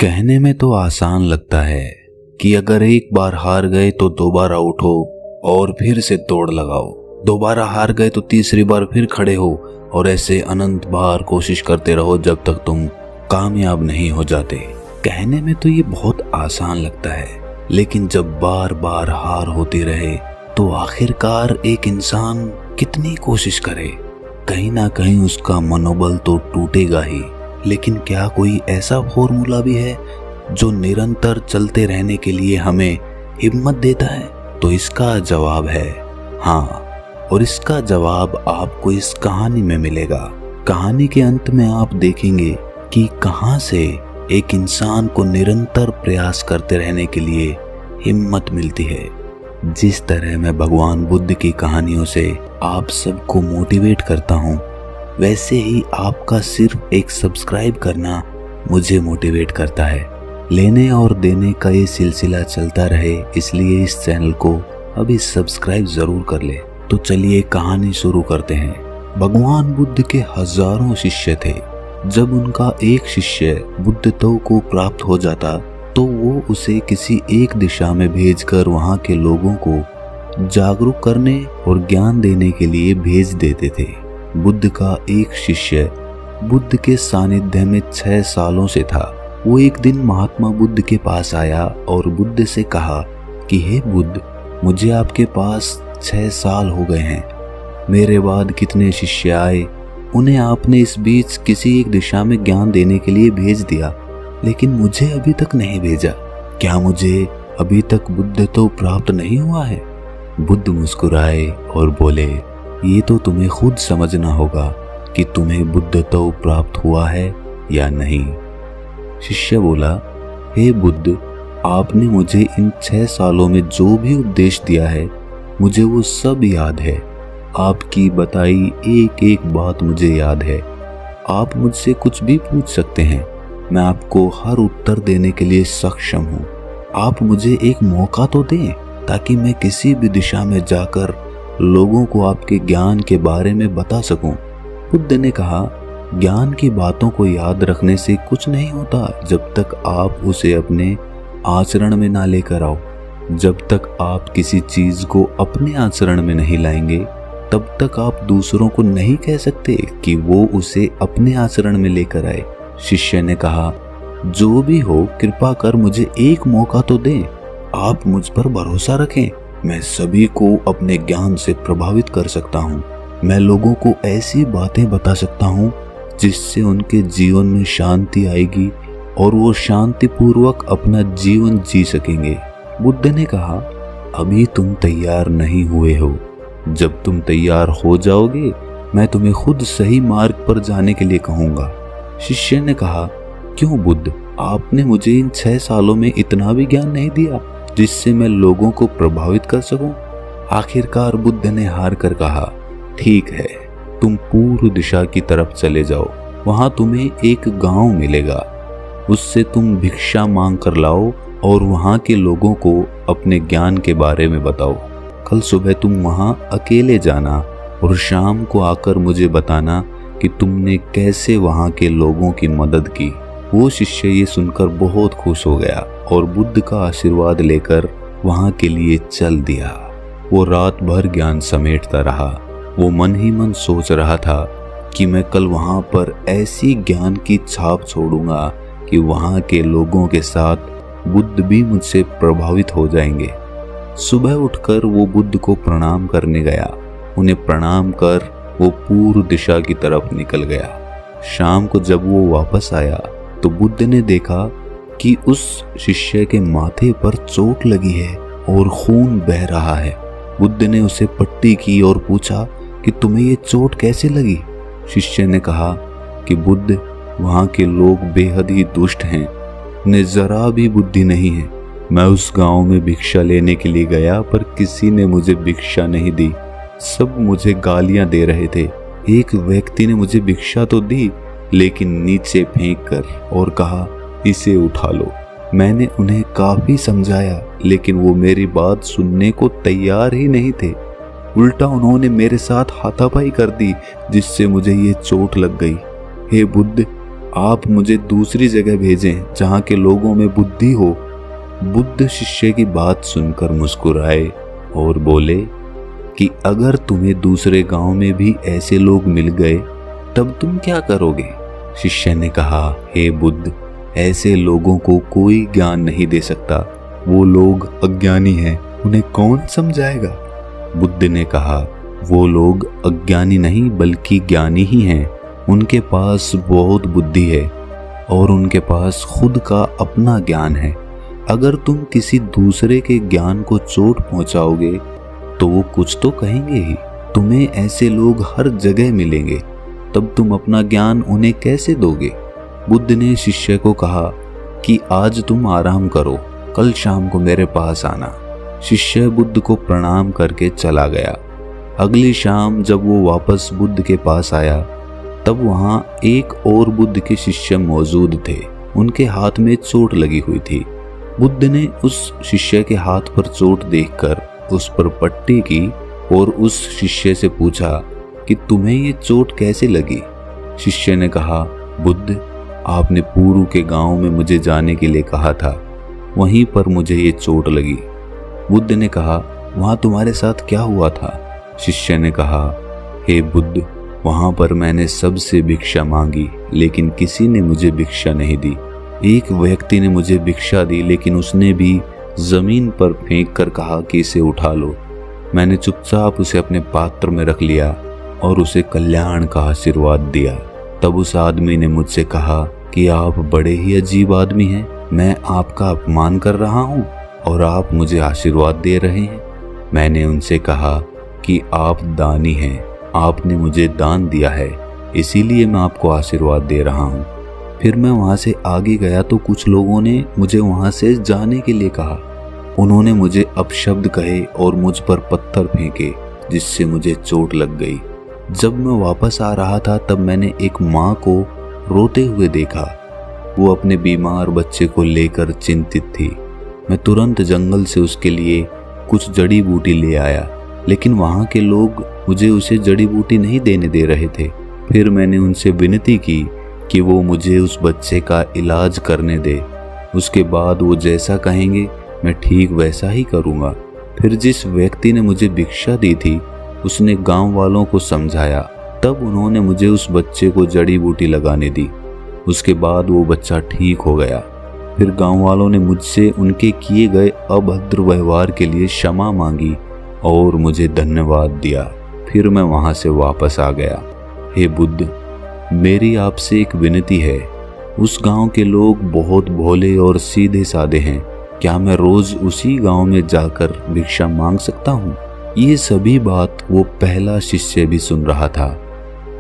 कहने में तो आसान लगता है कि अगर एक बार हार गए तो दोबारा उठो और फिर से तोड़ लगाओ, दोबारा हार गए तो तीसरी बार फिर खड़े हो और ऐसे अनंत बार कोशिश करते रहो जब तक तुम कामयाब नहीं हो जाते। कहने में तो ये बहुत आसान लगता है, लेकिन जब बार बार हार होती रहे तो आखिरकार एक इंसान कितनी कोशिश करे, कहीं ना कहीं उसका मनोबल तो टूटेगा ही। लेकिन क्या कोई ऐसा फॉर्मूला भी है जो निरंतर चलते रहने के लिए हमें हिम्मत देता है? तो इसका जवाब है हाँ, और इसका जवाब आपको इस कहानी में मिलेगा। कहानी के अंत में आप देखेंगे कि कहां से एक इंसान को निरंतर प्रयास करते रहने के लिए हिम्मत मिलती है। जिस तरह मैं भगवान बुद्ध की कहानियों से आप सबको मोटिवेट करता हूं, वैसे ही आपका सिर्फ एक सब्सक्राइब करना मुझे मोटिवेट करता है। लेने और देने का ये सिलसिला चलता रहे, इसलिए इस चैनल को अभी सब्सक्राइब जरूर कर ले। तो चलिए कहानी शुरू करते हैं। भगवान बुद्ध के हजारों शिष्य थे। जब उनका एक शिष्य बुद्धत्व को प्राप्त हो जाता तो वो उसे किसी एक दिशा में भेजकर वहां के लोगों को जागरूक करने और ज्ञान देने के लिए भेज देते थे। बुद्ध का एक शिष्य बुद्ध के सानिध्य में 6 सालों से था। वो एक दिन महात्मा बुद्ध के पास आया और बुद्ध से कहा कि हे बुद्ध, मुझे आपके पास 6 साल हो गए हैं। मेरे बाद कितने शिष्य आए, उन्हें आपने इस बीच किसी एक दिशा में ज्ञान देने के लिए भेज दिया, लेकिन मुझे अभी तक नहीं भेजा। क्या मुझे अभी तक बुद्धत्व प्राप्त नहीं हुआ है? बुद्ध मुस्कुराए और बोले, ये तो तुम्हें खुद समझना होगा कि तुम्हें बुद्धत्व प्राप्त हुआ है या नहीं। शिष्य बोला, हे बुद्ध, आपने मुझे इन 6 सालों में जो भी उपदेश दिया है मुझे वो सब याद है। आपकी बताई एक एक बात मुझे याद है। आप मुझसे कुछ भी पूछ सकते हैं, मैं आपको हर उत्तर देने के लिए सक्षम हूँ। आप मुझे एक मौका तो दें ताकि मैं किसी भी दिशा में जाकर लोगों को आपके ज्ञान के बारे में बता सकूं। बुद्ध ने कहा, ज्ञान की बातों को याद रखने से कुछ नहीं होता जब तक आप उसे अपने आचरण में ना लेकर आओ। जब तक आप किसी चीज को अपने आचरण में नहीं लाएंगे तब तक आप दूसरों को नहीं कह सकते कि वो उसे अपने आचरण में लेकर आए। शिष्य ने कहा, जो भी हो कृपा कर मुझे एक मौका तो दें। आप मुझ पर भरोसा रखें, मैं सभी को अपने ज्ञान से प्रभावित कर सकता हूँ। मैं लोगों को ऐसी बातें बता सकता हूँ जिससे उनके जीवन में शांति आएगी और वो शांतिपूर्वक अपना जीवन जी सकेंगे। बुद्ध ने कहा, अभी तुम तैयार नहीं हुए हो। जब तुम तैयार हो जाओगे मैं तुम्हें खुद सही मार्ग पर जाने के लिए कहूँगा। शिष्य ने कहा, क्यों बुद्ध, आपने मुझे इन 6 सालों में इतना भी ज्ञान नहीं दिया जिससे मैं लोगों को प्रभावित कर सकूं? आखिरकार बुद्ध ने हार कर कहा, ठीक है, तुम पूर्व दिशा की तरफ चले जाओ। वहां तुम्हें एक गांव मिलेगा, उससे तुम भिक्षा मांग कर लाओ और वहां के लोगों को अपने ज्ञान के बारे में बताओ। कल सुबह तुम वहां अकेले जाना और शाम को आकर मुझे बताना कि तुमने कैसे वहां के लोगों की मदद की। वो शिष्य ये सुनकर बहुत खुश हो गया और बुद्ध का आशीर्वाद लेकर वहां के लिए चल दिया। वो रात भर ज्ञान समेटता रहा। वो मन ही मन सोच रहा था कि मैं कल वहां पर ऐसी ज्ञान की छाप छोड़ूंगा कि वहां के लोगों के साथ बुद्ध भी मुझसे प्रभावित हो जाएंगे। सुबह उठकर वो बुद्ध को प्रणाम करने गया। उन्हें प्रणाम कर वो पूर्व दिशा की तरफ निकल गया। शाम को जब वो वापस आया तो बुद्ध ने देखा कि उस शिष्य के माथे पर चोट लगी है और खून बह रहा है। बुद्ध ने उसे पट्टी की और पूछा कि तुम्हें ये चोट कैसे लगी? शिष्य ने कहा कि बुद्ध, वहां के लोग बेहद ही दुष्ट हैं, उन्हें जरा भी बुद्धि नहीं है। मैं उस गांव में भिक्षा लेने के लिए गया पर किसी ने मुझे भिक्षा नहीं दी, सब मुझे गालियां दे रहे थे। एक व्यक्ति ने मुझे भिक्षा तो दी लेकिन नीचे फेंक कर और कहा, इसे उठा लो। मैंने उन्हें काफी समझाया लेकिन वो मेरी बात सुनने को तैयार ही नहीं थे। उल्टा उन्होंने मेरे साथ हाथापाई कर दी जिससे मुझे ये चोट लग गई। हे बुद्ध, आप मुझे दूसरी जगह भेजें जहाँ के लोगों में बुद्धि हो। बुद्ध शिष्य की बात सुनकर मुस्कुराए और बोले कि अगर तुम्हें दूसरे गांव में भी ऐसे लोग मिल गए तब तुम क्या करोगे? शिष्य ने कहा, हे बुद्ध, ऐसे लोगों को कोई ज्ञान नहीं दे सकता। वो लोग अज्ञानी हैं, उन्हें कौन समझाएगा? बुद्ध ने कहा, वो लोग अज्ञानी नहीं बल्कि ज्ञानी ही हैं। उनके पास बहुत बुद्धि है और उनके पास खुद का अपना ज्ञान है। अगर तुम किसी दूसरे के ज्ञान को चोट पहुंचाओगे तो वो कुछ तो कहेंगे ही। तुम्हें ऐसे लोग हर जगह मिलेंगे, तब तुम अपना ज्ञान उन्हें कैसे दोगे? बुद्ध ने शिष्य को कहा कि आज तुम आराम करो, कल शाम को मेरे पास आना। शिष्य बुद्ध को प्रणाम करके चला गया। अगली शाम जब वो वापस बुद्ध के पास आया तब वहाँ एक और बुद्ध के शिष्य मौजूद थे। उनके हाथ में चोट लगी हुई थी। बुद्ध ने उस शिष्य के हाथ पर चोट देखकर उस पर पट्टी की और उस शिष्य से पूछा कि तुम्हें ये चोट कैसे लगी? शिष्य ने कहा, बुद्ध, आपने पूर्व के गांव में मुझे जाने के लिए कहा था, वहीं पर मुझे ये चोट लगी। बुद्ध ने कहा, वहां तुम्हारे साथ क्या हुआ था? शिष्य ने कहा, हे बुद्ध, वहां पर मैंने सबसे भिक्षा मांगी लेकिन किसी ने मुझे भिक्षा नहीं दी। एक व्यक्ति ने मुझे भिक्षा दी लेकिन उसने भी जमीन पर फेंक कर कहा कि इसे उठा लो। मैंने चुपचाप उसे अपने पात्र में रख लिया और उसे कल्याण का आशीर्वाद दिया। तब उस आदमी ने मुझसे कहा कि आप बड़े ही अजीब आदमी हैं, मैं आपका अपमान कर रहा हूँ और आप मुझे आशीर्वाद दे रहे हैं। मैंने उनसे कहा कि आप दानी हैं, आपने मुझे दान दिया है, इसीलिए मैं आपको आशीर्वाद दे रहा हूँ। फिर मैं वहाँ से आगे गया तो कुछ लोगों ने मुझे वहाँ से जाने के लिए कहा। उन्होंने मुझे अपशब्द कहे और मुझ पर पत्थर फेंके जिससे मुझे चोट लग गई। जब मैं वापस आ रहा था तब मैंने एक माँ को रोते हुए देखा। वो अपने बीमार बच्चे को लेकर चिंतित थी। मैं तुरंत जंगल से उसके लिए कुछ जड़ी बूटी ले आया, लेकिन वहाँ के लोग मुझे उसे जड़ी बूटी नहीं देने दे रहे थे। फिर मैंने उनसे विनती की कि वो मुझे उस बच्चे का इलाज करने दे। उसके बाद वो जैसा कहेंगे मैं ठीक वैसा ही करूँगा। फिर जिस व्यक्ति ने मुझे भिक्षा दी थी उसने गांव वालों को समझाया, तब उन्होंने मुझे उस बच्चे को जड़ी बूटी लगाने दी। उसके बाद वो बच्चा ठीक हो गया। फिर गांव वालों ने मुझसे उनके किए गए अभद्र व्यवहार के लिए क्षमा मांगी और मुझे धन्यवाद दिया। फिर मैं वहां से वापस आ गया। हे बुद्ध, मेरी आपसे एक विनती है। उस गांव के लोग बहुत भोले और सीधे साधे हैं। क्या मैं रोज उसी गांव में जाकर भिक्षा मांग सकता हूँ? ये सभी बात वो पहला शिष्य भी सुन रहा था।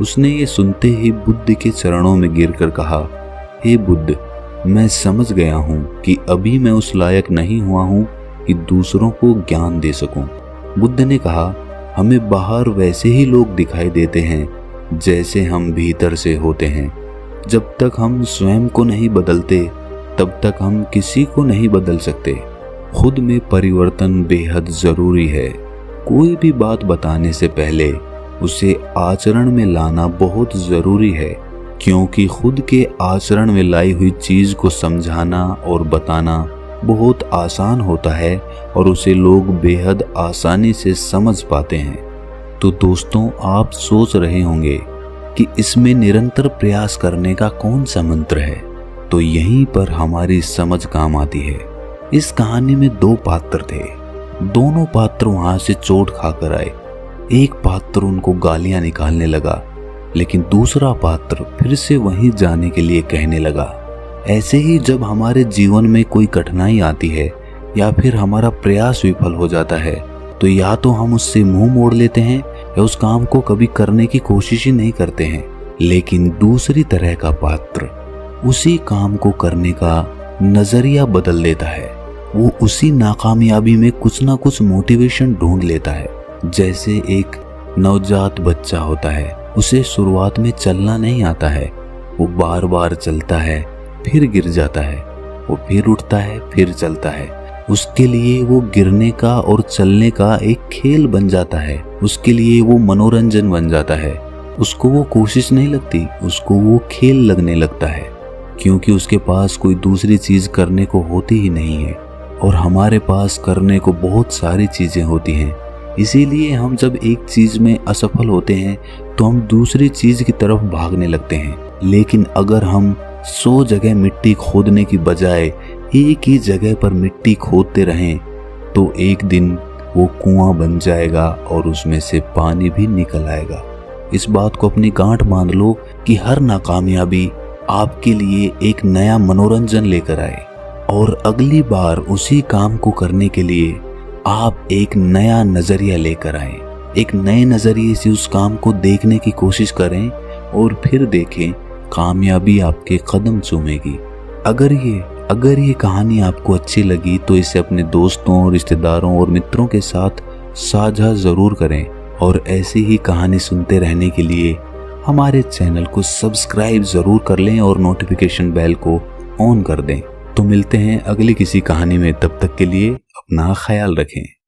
उसने ये सुनते ही बुद्ध के चरणों में गिरकर कहा, हे बुद्ध, मैं समझ गया हूँ कि अभी मैं उस लायक नहीं हुआ हूँ कि दूसरों को ज्ञान दे सकूं। बुद्ध ने कहा, हमें बाहर वैसे ही लोग दिखाई देते हैं जैसे हम भीतर से होते हैं। जब तक हम स्वयं को नहीं बदलते तब तक हम किसी को नहीं बदल सकते। खुद में परिवर्तन बेहद जरूरी है। कोई भी बात बताने से पहले उसे आचरण में लाना बहुत जरूरी है, क्योंकि खुद के आचरण में लाई हुई चीज को समझाना और बताना बहुत आसान होता है और उसे लोग बेहद आसानी से समझ पाते हैं। तो दोस्तों, आप सोच रहे होंगे कि इसमें निरंतर प्रयास करने का कौन सा मंत्र है? तो यहीं पर हमारी समझ काम आती है। इस कहानी में दो पात्र थे। दोनों पात्र वहां से चोट खाकर आए। एक पात्र उनको गालियां निकालने लगा, लेकिन दूसरा पात्र फिर से वहीं जाने के लिए कहने लगा। ऐसे ही जब हमारे जीवन में कोई कठिनाई आती है या फिर हमारा प्रयास विफल हो जाता है, तो या तो हम उससे मुंह मोड़ लेते हैं या उस काम को कभी करने की कोशिश ही नहीं करते हैं। लेकिन दूसरी तरह का पात्र उसी काम को करने का नजरिया बदल देता है। वो उसी नाकामयाबी में कुछ ना कुछ मोटिवेशन ढूंढ लेता है। जैसे एक नवजात बच्चा होता है, उसे शुरुआत में चलना नहीं आता है। वो बार बार चलता है, फिर गिर जाता है, वो फिर उठता है, फिर चलता है। उसके लिए वो गिरने का और चलने का एक खेल बन जाता है। उसके लिए वो मनोरंजन बन जाता है। उसको वो कोशिश नहीं लगती, उसको वो खेल लगने लगता है, क्योंकि उसके पास कोई दूसरी चीज करने को होती ही नहीं है। और हमारे पास करने को बहुत सारी चीजें होती हैं, इसीलिए हम जब एक चीज में असफल होते हैं तो हम दूसरी चीज की तरफ भागने लगते हैं। लेकिन अगर हम 100 जगह मिट्टी खोदने की बजाय एक ही जगह पर मिट्टी खोदते रहें तो एक दिन वो कुआं बन जाएगा और उसमें से पानी भी निकल आएगा। इस बात को अपनी गांठ बांध लो कि हर नाकामयाबी आपके लिए एक नया मनोरंजन लेकर आए, और अगली बार उसी काम को करने के लिए आप एक नया नजरिया लेकर आए। एक नए नजरिए से उस काम को देखने की कोशिश करें और फिर देखें कामयाबी आपके कदम चूमेगी। अगर ये कहानी आपको अच्छी लगी तो इसे अपने दोस्तों, रिश्तेदारों और मित्रों के साथ साझा जरूर करें, और ऐसी ही कहानी सुनते रहने के लिए हमारे चैनल को सब्सक्राइब जरूर कर लें और नोटिफिकेशन बेल को ऑन कर दें। तो मिलते हैं अगली किसी कहानी में, तब तक के लिए अपना ख्याल रखें।